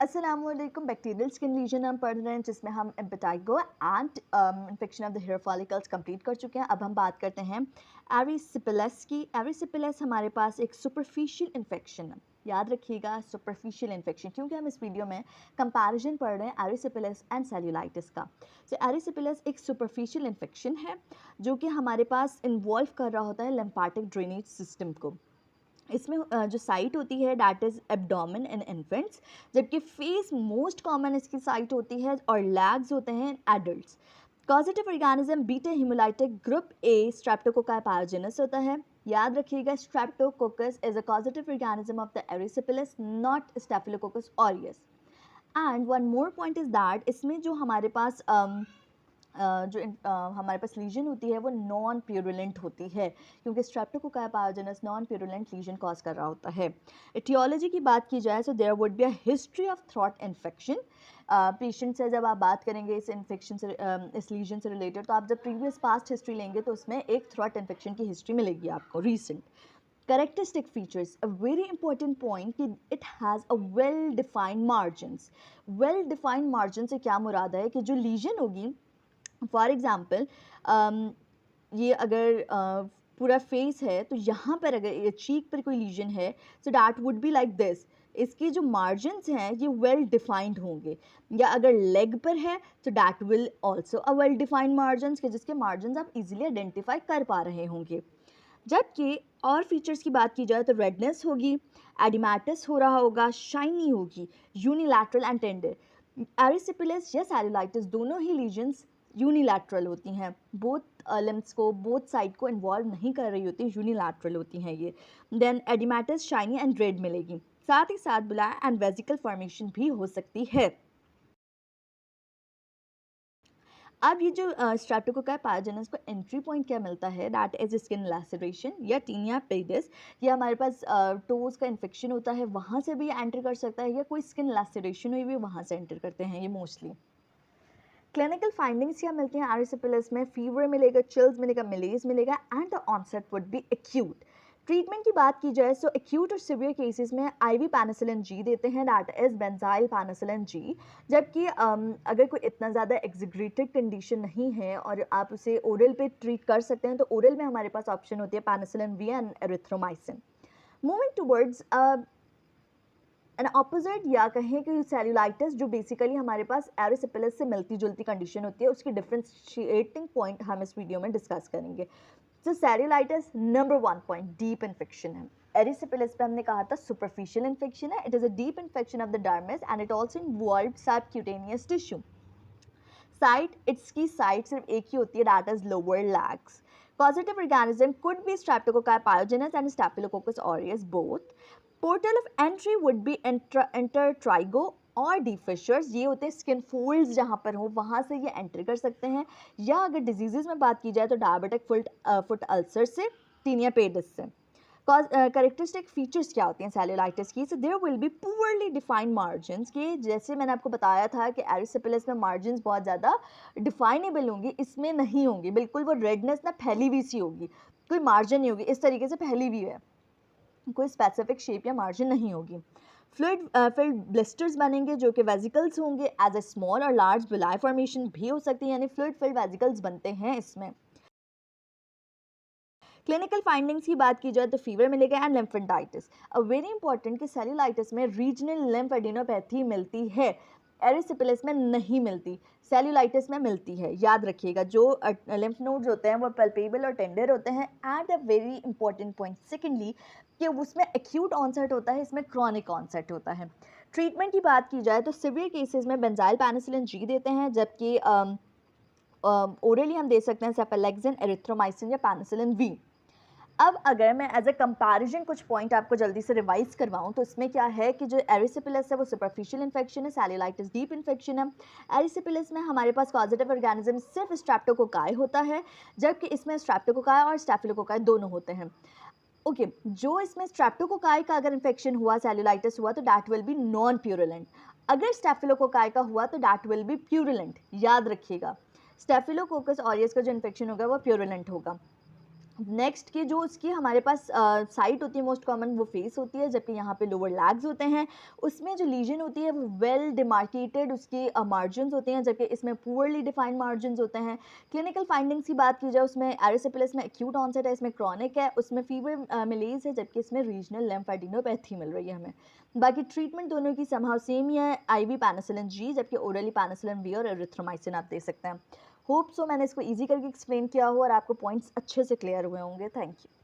अस्सलामुअलैकुम। Bacterial skin legion हम पढ़ रहे हैं जिसमें हम impetigo and infection of the hair follicles complete कर चुके हैं। अब हम बात करते हैं एरिसिपिलस की। एरिसिपिलस हमारे पास एक सुपरफिशियल इन्फेक्शन है। याद रखिएगा, सुपरफिशियल इन्फेक्शन, क्योंकि हम इस वीडियो में कंपैरिजन पढ़ रहे हैं एरिसिपिलस एंड सेल्यूलाइटिस का। तो एरिसिपिलस एक सुपरफिशियल इन्फेक्शन है जो कि हमारे पास इन्वॉल्व कर रहा होता है लिम्फेटिक ड्रेनेज सिस्टम को। इसमें जो साइट होती है that is abdomen in infants, जबकि फेस मोस्ट कॉमन इसकी साइट होती है और लैग्स होते हैं adults. Causative organism beta haemolytic group A streptococci pathogens होता है। याद रखिएगा, streptococcus is a causative organism of the erysipelas, not staphylococcus aureus. And one more point is that इसमें जो हमारे पास हमारे पास लीजन होती है वो नॉन प्यूरुलेंट होती है, क्योंकि streptococci pathogens non purulent lesion cause कर रहा होता है। एटियोलॉजी की बात की जाए तो there would be a history of throat infection. Patient से जब आप बात करेंगे इस इन्फेक्शन से, इस लीजन से रिलेटेड, तो आप जब प्रीवियस पास्ट हिस्ट्री लेंगे तो उसमें एक थ्रोट इन्फेक्शन की हिस्ट्री मिलेगी आपको recent. Characteristic features, a very important point कि it has a well defined margins. Well defined margin से क्या मुराद है कि जो लीजन होगी, फॉर एग्ज़ाम्पल ये अगर पूरा फेस है तो यहाँ पर अगर ये चीक पर कोई लीजन है so that would be like this. इसके जो मार्जिन्स हैं ये वेल डिफाइंड होंगे। या अगर लेग पर है तो that will also a well defined margins के जिसके मार्जिन्स आप इजीली आइडेंटिफाई कर पा रहे होंगे। जबकि और फीचर्स की बात की जाए तो रेडनेस होगी, एडिमेटस हो रहा होगा, शाइनी होगी, यूनिलैटरल एंड टेंडर। एरिसिपिलस या सेलुलाइटिस दोनों ही लीजन्स यूनिलैटरल होती हैं, बोथ लिम्स को, बोथ साइड को इन्वॉल्व नहीं कर रही होती, यूनिलैटरल होती हैं ये। Then oedematous shiny and red मिलेगी, साथ ही साथ बुलाया एंड वेजिकल फॉर्मेशन भी हो सकती है। अब ये जो स्ट्रेप्टोकोकाई पैथोजेनस को एंट्री पॉइंट क्या मिलता है, दैट इज स्किन लैसरेशन या टीनिया पेडिस। ये हमारे पास टोज का इन्फेक्शन होता है, वहाँ से भी एंटर कर सकता है, या कोई स्किन लैसरेशन हुई भी वहाँ से एंटर करते हैं ये मोस्टली। क्लिनिकल फाइंडिंग्स क्या मिलती हैं एरिसिपिलस में? फीवर मिलेगा, चिल्स मिलेगा, मलेज मिलेगा and the onset would be acute. Treatment की बात की जाए तो एक्यूट और सिवियर केसेस में आईवी पेनिसिलिन जी देते हैं, that is benzyl penicillin G. जबकि अगर कोई इतना ज़्यादा एग्जिग्रेटेड कंडीशन नहीं है और आप उसे ओरल पे ट्रीट कर सकते हैं तो ओरल में हमारे पास ऑप्शन होती है penicillin V and erythromycin. Moving towards an opposite, या कहें कि सेल्यूलाइटिस जो बेसिकली हमारे पास एरिसिपिलस से मिलती जुलती कंडीशन होती है, उसकी डिफ्रेंशिएटिंग पॉइंट हम इस वीडियो में डिस्कस करेंगे। तो cellulitis number 1 point deep infection है। एरिसिपिलस पे हमने कहा था सुपरफिशियल इन्फेक्शन है, it is a deep infection of the dermis and it also involve subcutaneous tissue. Site, इसकी साइट सिर्फ एक ही होती है, that is lower legs. Causative organism could be Streptococci pyogenes and Staphylococcus aureus both. Portal of entry would be intertrigo और डिफिशर्स, ये होते हैं स्किन फोल्ड्स जहाँ पर हो वहाँ से ये एंटर कर सकते हैं। या अगर डिजीजेज में बात की जाए तो डायबिटिक फुट अल्सर से, टीनिया पेडिस से। करेक्टरिस्टिक फीचर्स क्या होती हैं सेल्यूलाइटिस की? So there will be poorly defined margins के, जैसे मैंने आपको बताया था कि एरिसिपिलस में मार्जिन्स बहुत ज़्यादा डिफाइनेबल होंगी, इसमें नहीं होंगी। बिल्कुल वो रेडनेस ना फैली हुई सी होगी, कोई मार्जिन नहीं होगी, इस तरीके से फैली हुई है, कोई स्पेसिफिक शेप या मार्जिन नहीं होगी। फ्लूइड फिल्ड ब्लिस्टर्स बनेंगे जो कि वेजिकल्स होंगे, एज अ स्मॉल और लार्ज बिलाई फॉर्मेशन भी हो सकती है, यानी फ्लूइड फिल्ड वेजिकल्स बनते हैं इसमें। क्लिनिकल फाइंडिंग्स की बात की जाए तो फीवर मिलेगा एंड लिम्फेडाइटिस। अ वेरी इंपॉर्टेंट कि सेल्यूलाइटिस में रीजनल लिम्फेडिनोपैथी मिलती है, एरिसिपिलस में नहीं मिलती, सेल्यूलाइटिस में मिलती है। याद रखिएगा, जो लिम्फ नोड्स होते हैं वो पल्पेबल और टेंडर होते हैं। And a very important point secondly कि उसमें एक्यूट ऑनसेट होता है, इसमें क्रॉनिक ऑनसेट होता है। ट्रीटमेंट की बात की जाए तो सिवियर केसेस में बेंजाइल पेनिसिलिन जी देते हैं, जबकि ओरली हम दे सकते हैं सेफेलेक्सिन, एरिथ्रोमाइसिन या पेनिसिलिन वी। अब अगर मैं एज ए कंपैरिजन कुछ पॉइंट आपको जल्दी से रिवाइज करवाऊं तो इसमें क्या है कि जो एरिसिपिलस है वो सुपरफिशियल इन्फेक्शन है, सेल्यूलाइटिस डीप इन्फेक्शन है। एरिसिपिलस में हमारे पास कॉजेटिव ऑर्गेनिज्म सिर्फ स्ट्रेप्टोकोकाई होता है, जबकि इसमें स्ट्रेप्टोकोकाई और स्टेफिलोकोकाई दोनों होते हैं। ओके जो इसमें स्ट्रेप्टोकोकाई का अगर इन्फेक्शन हुआ, सेल्यूलाइटिस हुआ, तो that will be non purulent. अगर स्टेफिलोकोकाई का हुआ तो डैट विल बी प्यूरुलेंट। याद रखिएगा, स्टेफिलोकोकस ऑरियस का जो इन्फेक्शन होगा वो प्यूरुलेंट होगा। नेक्स्ट की जो उसकी हमारे पास साइट होती है मोस्ट कॉमन, वो फेस होती है, जबकि यहाँ पे लोअर लैग्स होते हैं। उसमें जो लीजन होती है वो वेल डिमार्केटेड उसकी मार्जिन्स होते हैं, जबकि इसमें पुअरली डिफाइंड मार्जिन्स होते हैं। क्लिनिकल फाइंडिंग्स की बात की जाए, उसमें एरिसिपेलिस में एक्यूट ऑनसेट है, इसमें क्रॉनिक है, उसमें फीवर मिलेज है, जबकि इसमें रीजनल लिम्फेडिनोपैथी मिल रही है हमें। बाकी ट्रीटमेंट दोनों की समहाउ सेम ही है, IV पेनिसिलिन जी, जबकि ओरली पेनिसिलिन बी और एरिथ्रोमाइसिन आप दे सकते हैं। होप सो मैंने इसको ईज़ी करके एक्सप्लेन किया हो और आपको पॉइंट्स अच्छे से क्लियर हुए होंगे। Thank you.